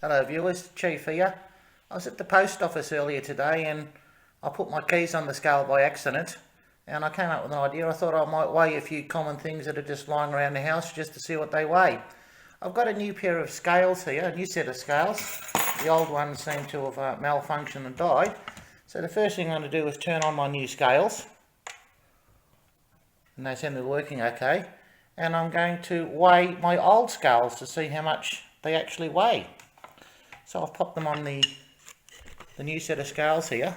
Hello viewers, Chief here. I was at the post office earlier today and I put my keys on the scale by accident and I came up with an idea. I thought I might weigh a few common things that are just lying around the house just to see what they weigh. I've got a new pair of scales here, a new set of scales. The old ones seem to have malfunctioned and died. So the first thing I'm going to do is turn on my new scales. And they seem to be working okay. And I'm going to weigh my old scales to see how much they actually weigh. So I've popped them on the new set of scales here,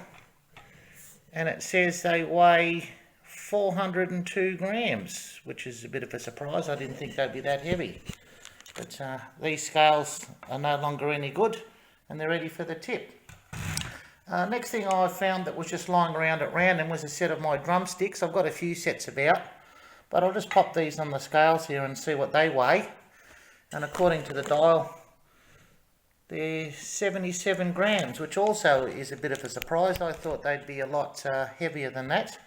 and it says they weigh 402 grams, which is a bit of a surprise. I didn't think they'd be that heavy. But these scales are no longer any good, and they're ready for the tip. Next thing I found that was just lying around at random was a set of my drumsticks. I've got a few sets about, but I'll just pop these on the scales here and see what they weigh. And according to the dial, they're 77 grams, which also is a bit of a surprise. I thought they'd be a lot heavier than that,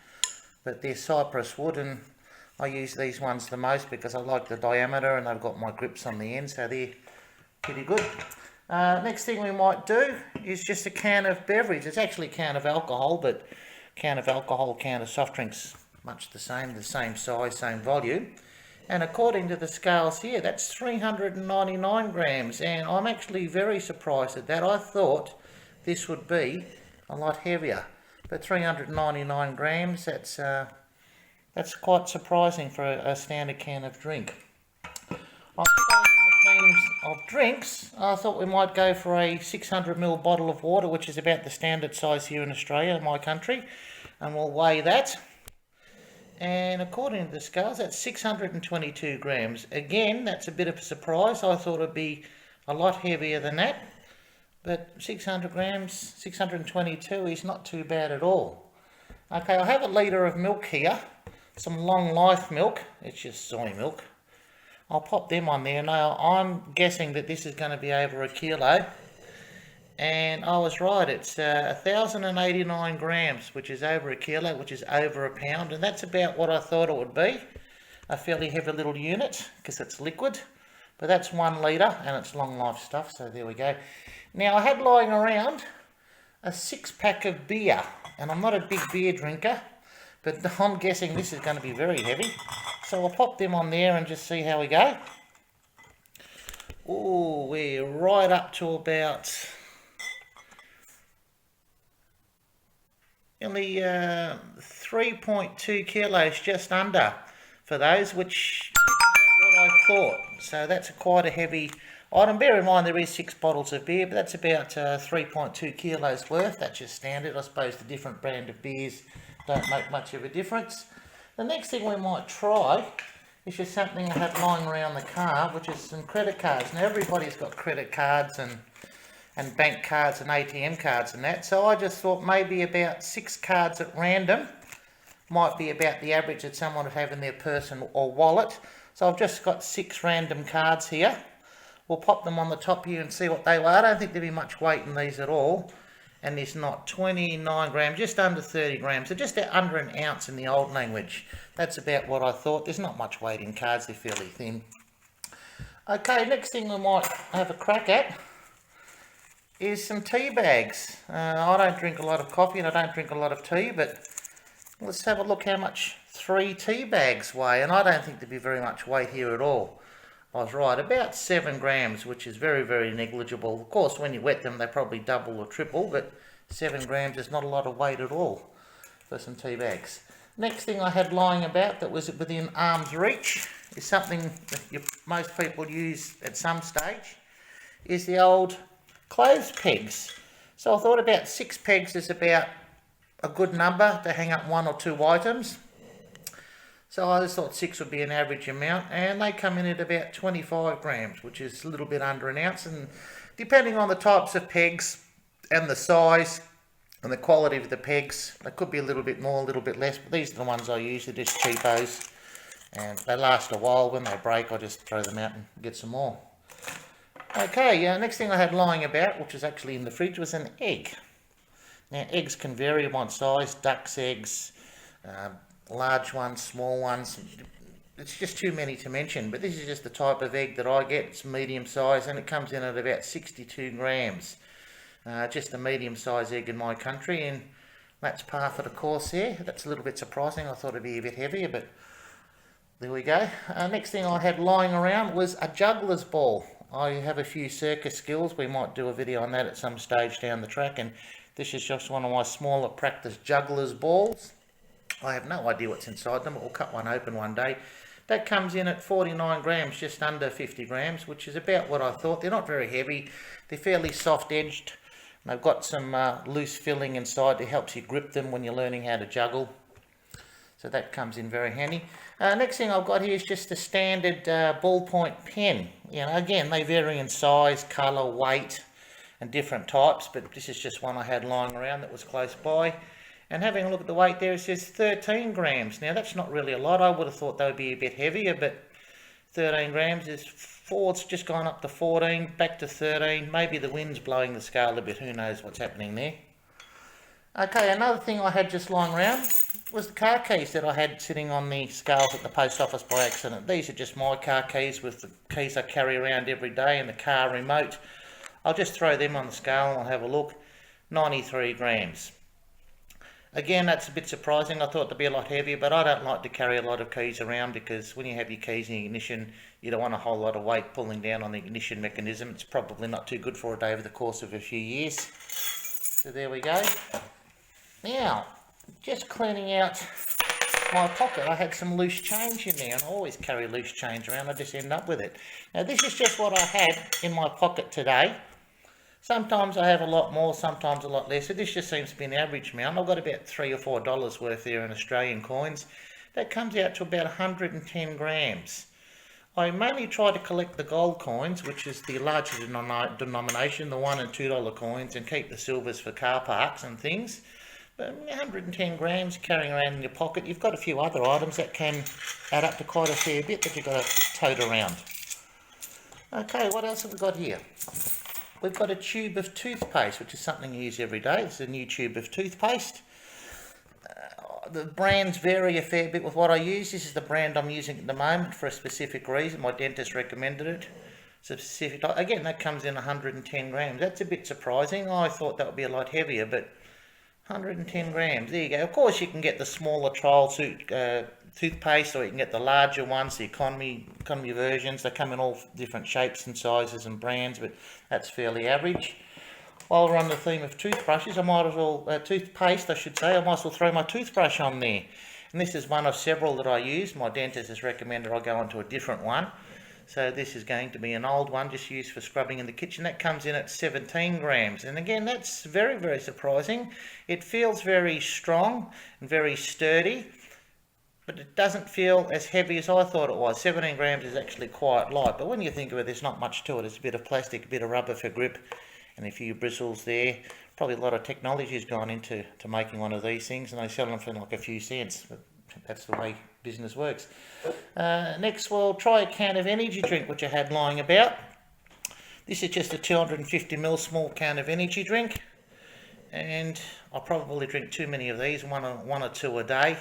but they're cypress wood, and I use these ones the most because I like the diameter and they've got my grips on the end, so they're pretty good. Next thing we might do is just a can of beverage. It's actually a can of alcohol, but can of alcohol, can of soft drinks, much the same size, same volume. And according to the scales here, that's 399 grams, and I'm actually very surprised at that. I thought this would be a lot heavier, but 399 grams, that's quite surprising for a standard can of drink. On the themes of drinks, I thought we might go for a 600ml bottle of water, which is about the standard size here in Australia, in my country, and we'll weigh that. And according to the scales, that's 622 grams. Again, that's a bit of a surprise. I thought it'd be a lot heavier than that. But 600 grams, 622 is not too bad at all. Okay, I have a litre of milk here. Some long life milk. It's just soy milk. I'll pop them on there. Now, I'm guessing that this is going to be over a kilo. And I was right, it's 1,089 grams, which is over a kilo, which is over a pound, and that's about what I thought it would be. A fairly heavy little unit, because it's liquid, but that's 1 litre, and it's long life stuff, so there we go. Now, I had lying around a 6-pack of beer, and I'm not a big beer drinker, but I'm guessing this is going to be very heavy, so I'll pop them on there and just see how we go. Oh, we're right up to about only 3.2 kilos, just under, for those, which is what I thought. So that's quite a heavy item. Bear in mind there is 6 bottles of beer, but that's about 3.2 kilos worth. That's just standard. I suppose the different brand of beers don't make much of a difference. The next thing we might try is just something I have lying around the car, which is some credit cards. Now everybody's got credit cards and bank cards and ATM cards and that, so I just thought maybe about 6 cards at random might be about the average that someone would have in their purse or wallet. So I've just got 6 random cards here. We'll pop them on the top here and see what they weigh. I don't think there'll be much weight in these at all, and there's not 29 grams, just under 30 grams, so just under an ounce in the old language. That's about what I thought. There's not much weight in cards, they're fairly thin. Okay, next thing we might have a crack at is some tea bags. I don't drink a lot of coffee and I don't drink a lot of tea, but let's have a look how much 3 tea bags weigh, and I don't think there'd be very much weight here at all. I was right, about 7 grams, which is very, very negligible. Of course, when you wet them, they probably double or triple, but 7 grams is not a lot of weight at all for some tea bags. Next thing I had lying about that was within arm's reach is something that most people use at some stage, is the old clothes pegs. So I thought about 6 pegs is about a good number to hang up 1 or 2 items. So I just thought 6 would be an average amount, and they come in at about 25 grams, which is a little bit under an ounce, and depending on the types of pegs and the size and the quality of the pegs, they could be a little bit more, a little bit less, but these are the ones I use. They're just cheapos, and they last a while. When they break, I just throw them out and get some more. Okay, next thing I had lying about, which is actually in the fridge, was an egg. Now, eggs can vary on size, duck's eggs, large ones, small ones. it's just too many to mention, but this is just the type of egg that I get. It's medium size and it comes in at about 62 grams. Just a medium size egg in my country, and that's par for the course there. That's a little bit surprising. I thought it'd be a bit heavier, but there we go. Next thing I had lying around was a juggler's ball. I have a few circus skills. We might do a video on that at some stage down the track, and this is just one of my smaller practice juggler's balls. I have no idea what's inside them, but we'll cut one open one day. That comes in at 49 grams, just under 50 grams, which is about what I thought. They're not very heavy. They're fairly soft edged. They've got some loose filling inside that helps you grip them when you're learning how to juggle. So that comes in very handy. Next thing I've got here is just a standard ballpoint pen. You know, again, they vary in size, colour, weight, and different types, but this is just one I had lying around that was close by. And having a look at the weight there, it says 13 grams. Now, that's not really a lot. I would have thought they would be a bit heavier, but 13 grams is it's just gone up to 14, back to 13. Maybe the wind's blowing the scale a bit. Who knows what's happening there. Okay, another thing I had just lying around was the car keys that I had sitting on the scales at the post office by accident. These are just my car keys with the keys I carry around every day and the car remote. I'll just throw them on the scale and I'll have a look. 93 grams. Again, that's a bit surprising. I thought they'd be a lot heavier, but I don't like to carry a lot of keys around because when you have your keys in the ignition, you don't want a whole lot of weight pulling down on the ignition mechanism. It's probably not too good for a day over the course of a few years. So there we go. Now, just cleaning out my pocket, I had some loose change in there, and I always carry loose change around. I just end up with it. Now, this is just what I had in my pocket today. Sometimes I have a lot more, sometimes a lot less. So this just seems to be an average amount. I've got about $3 or $4 worth there in Australian coins. That comes out to about 110 grams. I mainly try to collect the gold coins, which is the larger denomination, the $1 and $2 coins, and keep the silvers for car parks and things. But 110 grams carrying around in your pocket. You've got a few other items that can add up to quite a fair bit that you've got to tote around. Okay, what else have we got here? We've got a tube of toothpaste, which is something you use every day. It's a new tube of toothpaste. The brands vary a fair bit with what I use. This is the brand I'm using at the moment for a specific reason. My dentist recommended it. It's a specific, again, that comes in 110 grams. That's a bit surprising. I thought that would be a lot heavier, but 110 grams. There you go. Of course, you can get the smaller trial toothpaste, or you can get the larger ones, the economy versions. They come in all different shapes and sizes and brands, but that's fairly average. While we're on the theme of toothbrushes, I might as well, toothpaste I should say, I might as well throw my toothbrush on there. And this is one of several that I use. My dentist has recommended I go on to a different one. So this is going to be an old one, just used for scrubbing in the kitchen. That comes in at 17 grams. And again, that's very, very surprising. It feels very strong and very sturdy, but it doesn't feel as heavy as I thought it was. 17 grams is actually quite light, but when you think of it, there's not much to it. It's a bit of plastic, a bit of rubber for grip, and a few bristles there. Probably a lot of technology has gone into making one of these things, and they sell them for like a few cents. But that's the way business works. Next, we'll try a can of energy drink, which I had lying about. This is just a 250ml small can of energy drink, and I'll probably drink too many of these, one or two a day.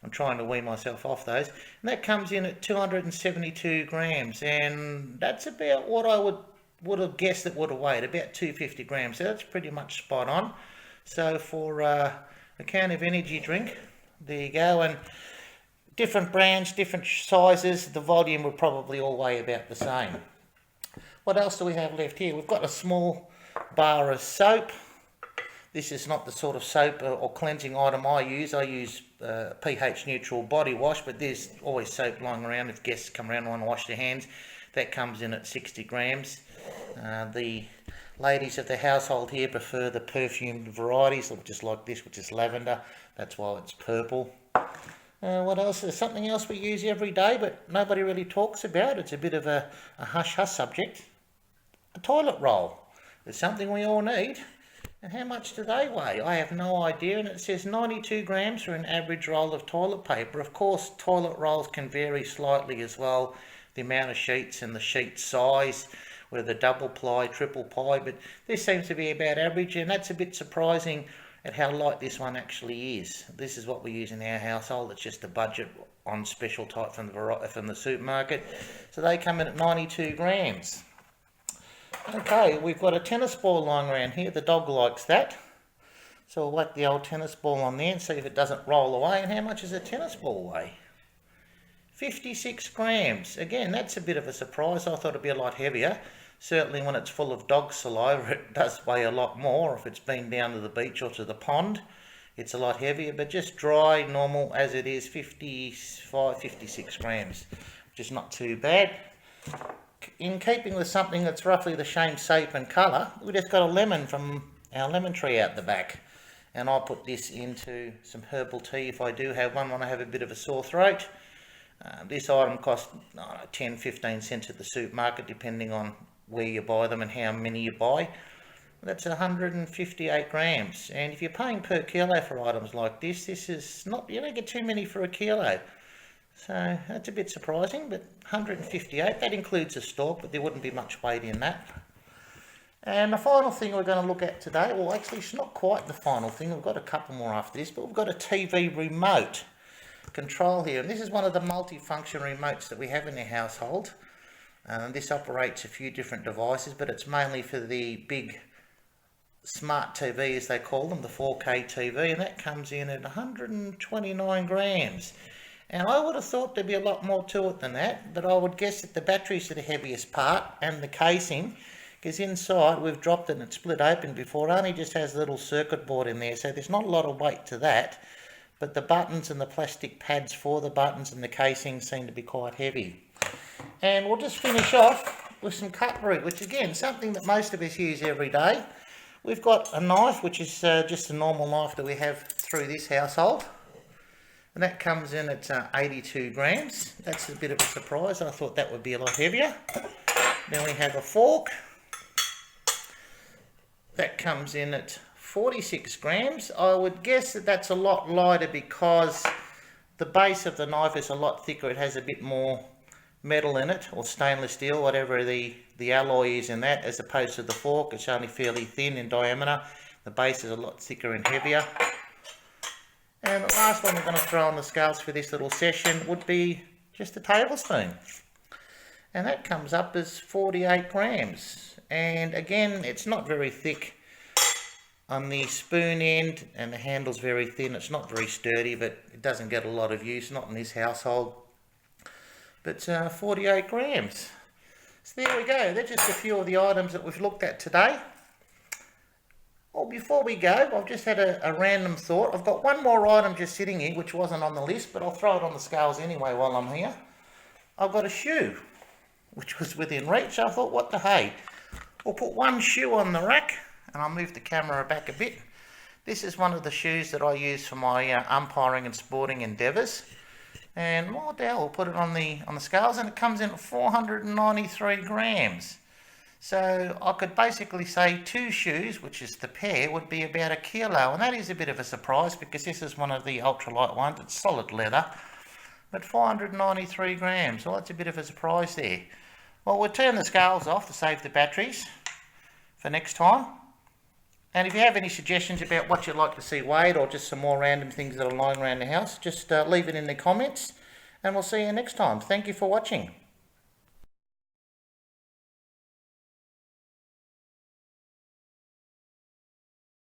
I'm trying to wean myself off those. And that comes in at 272 grams, and that's about what I would have guessed it would have weighed, about 250 grams. So that's pretty much spot on. So for a can of energy drink, there you go. And different brands, different sizes, the volume would probably all weigh about the same. What else do we have left here? We've got a small bar of soap. This is not the sort of soap or cleansing item I use. I use pH neutral body wash, but there's always soap lying around if guests come around and want to wash their hands. That comes in at 60 grams. The ladies of the household here prefer the perfumed varieties, which is like this, which is lavender. That's why it's purple. What else? There's something else we use every day, but nobody really talks about. It's a bit of a hush-hush subject. A toilet roll. It's something we all need. And how much do they weigh? I have no idea, and it says 92 grams for an average roll of toilet paper. Of course, toilet rolls can vary slightly as well, the amount of sheets and the sheet size, whether double ply, triple ply, but this seems to be about average, and that's a bit surprising at how light this one actually is. This is what we use in our household. It's just a budget on special type from the supermarket. So they come in at 92 grams. Okay, we've got a tennis ball lying around here. The dog likes that. So we'll whack the old tennis ball on there and see if it doesn't roll away. And how much does a tennis ball weigh? 56 grams. Again, that's a bit of a surprise. I thought it'd be a lot heavier. Certainly when it's full of dog saliva, it does weigh a lot more. If it's been down to the beach or to the pond, it's a lot heavier. But just dry, normal as it is, 55, 56 grams, which is not too bad. In keeping with something that's roughly the same shape and colour, we just got a lemon from our lemon tree out the back. And I'll put this into some herbal tea if I do have one when I have a bit of a sore throat. This item costs 10-15 cents at the supermarket, depending on where you buy them and how many you buy. That's 158 grams. And if you're paying per kilo for items like this is not, you don't get too many for a kilo. So that's a bit surprising, but 158, that includes a stalk, but there wouldn't be much weight in that. And the final thing we're going to look at today, well actually it's not quite the final thing, we've got a couple more after this, but we've got a TV remote control here. And this is one of the multi-function remotes that we have in the household. This operates a few different devices, but it's mainly for the big smart TV as they call them, the 4K TV, and that comes in at 129 grams. And I would have thought there'd be a lot more to it than that, but I would guess that the batteries are the heaviest part and the casing, because inside we've dropped it and it's split open before. It only just has a little circuit board in there, so there's not a lot of weight to that, but the buttons and the plastic pads for the buttons and the casing seem to be quite heavy. And we'll just finish off with some cutlery, which again, something that most of us use every day. We've got a knife, which is just a normal knife that we have through this household. And that comes in at 82 grams. That's a bit of a surprise. I thought that would be a lot heavier. Then we have a fork. That comes in at 46 grams. I would guess that that's a lot lighter because the base of the knife is a lot thicker. It has a bit more metal in it, or stainless steel, whatever the alloy is in that, as opposed to the fork. It's only fairly thin in diameter. The base is a lot thicker and heavier. And the last one we're going to throw on the scales for this little session would be just a tablespoon. And that comes up as 48 grams. And again, it's not very thick on the spoon end, and the handle's very thin. It's not very sturdy, but it doesn't get a lot of use, not in this household. But 48 grams. So there we go. They're just a few of the items that we've looked at today. Well, before we go, I've just had a random thought. I've got one more item just sitting here, which wasn't on the list, but I'll throw it on the scales anyway while I'm here. I've got a shoe, which was within reach. I thought, what the hey? We'll put one shoe on the rack, and I'll move the camera back a bit. This is one of the shoes that I use for my umpiring and sporting endeavours. And more down, we'll put it on the scales, and it comes in at 493 grams. So I could basically say two shoes, which is the pair, would be about a kilo. And that is a bit of a surprise because this is one of the ultralight ones. It's solid leather, but 493 grams. Well, that's a bit of a surprise there. Well, we'll turn the scales off to save the batteries for next time. And if you have any suggestions about what you'd like to see weighed, or just some more random things that are lying around the house, just leave it in the comments, and we'll see you next time. Thank you for watching.